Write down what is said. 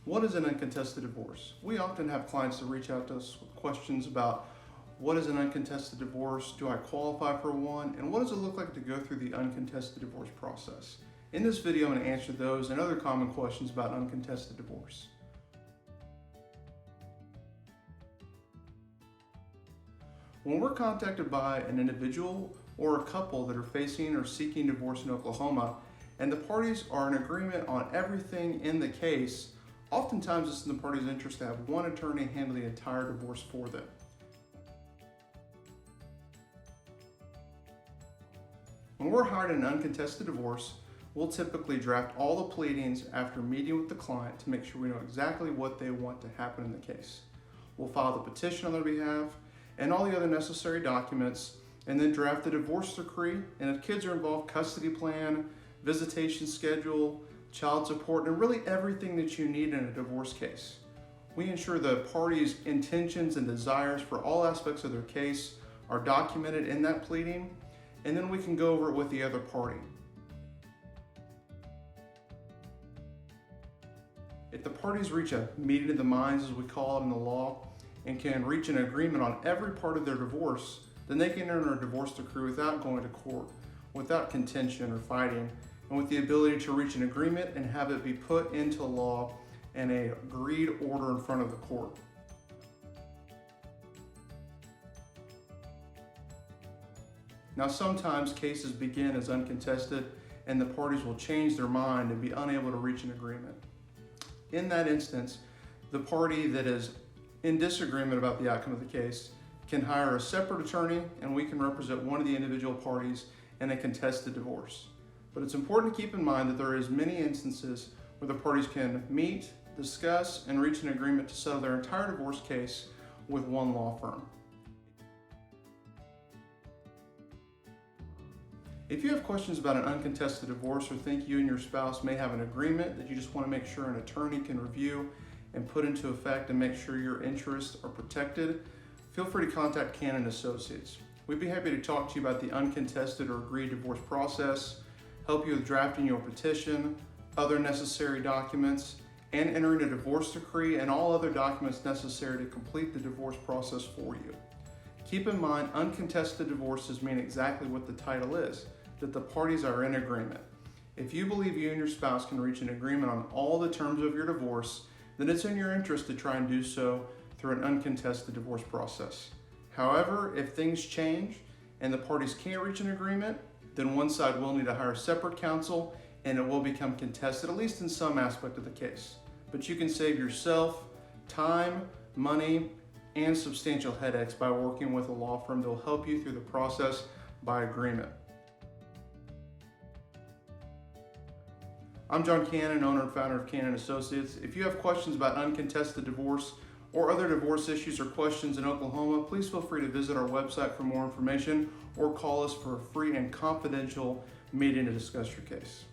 What is an uncontested divorce? We often have clients that reach out to us with questions about what is an uncontested divorce, do I qualify for one, and what does it look like to go through the uncontested divorce process? In this video, I'm going to answer those and other common questions about uncontested divorce. When we're contacted by an individual or a couple that are facing or seeking divorce in Oklahoma, and the parties are in agreement on everything in the case, oftentimes it's in the parties' interest to have one attorney handle the entire divorce for them. When we're hired in an uncontested divorce, we'll typically draft all the pleadings after meeting with the client to make sure we know exactly what they want to happen in the case. We'll file the petition on their behalf and all the other necessary documents, and then draft the divorce decree, and if kids are involved, custody plan, visitation schedule, child support, and really everything that you need in a divorce case. We ensure the parties' intentions and desires for all aspects of their case are documented in that pleading, and then we can go over it with the other party. If the parties reach a meeting of the minds, as we call it in the law, and can reach an agreement on every part of their divorce, then they can enter a divorce decree without going to court, without contention or fighting, and with the ability to reach an agreement and have it be put into law in an agreed order in front of the court. Now, sometimes cases begin as uncontested and the parties will change their mind and be unable to reach an agreement. In that instance, the party that is in disagreement about the outcome of the case can hire a separate attorney, and we can represent one of the individual parties in a contested divorce. But it's important to keep in mind that there is many instances where the parties can meet, discuss, and reach an agreement to settle their entire divorce case with one law firm. If you have questions about an uncontested divorce or think you and your spouse may have an agreement that you just want to make sure an attorney can review and put into effect and make sure your interests are protected, feel free to contact Cannon Associates. We'd be happy to talk to you about the uncontested or agreed divorce process, help you with drafting your petition, other necessary documents, and entering a divorce decree and all other documents necessary to complete the divorce process for you. Keep in mind, uncontested divorces mean exactly what the title is, that the parties are in agreement. If you believe you and your spouse can reach an agreement on all the terms of your divorce, then it's in your interest to try and do so through an uncontested divorce process. However, if things change and the parties can't reach an agreement, then one side will need to hire separate counsel and it will become contested, at least in some aspect of the case. But you can save yourself time, money, and substantial headaches by working with a law firm that will help you through the process by agreement. I'm John Cannon, owner and founder of Cannon Associates. If you have questions about uncontested divorce or other divorce issues or questions in Oklahoma, please feel free to visit our website for more information or call us for a free and confidential meeting to discuss your case.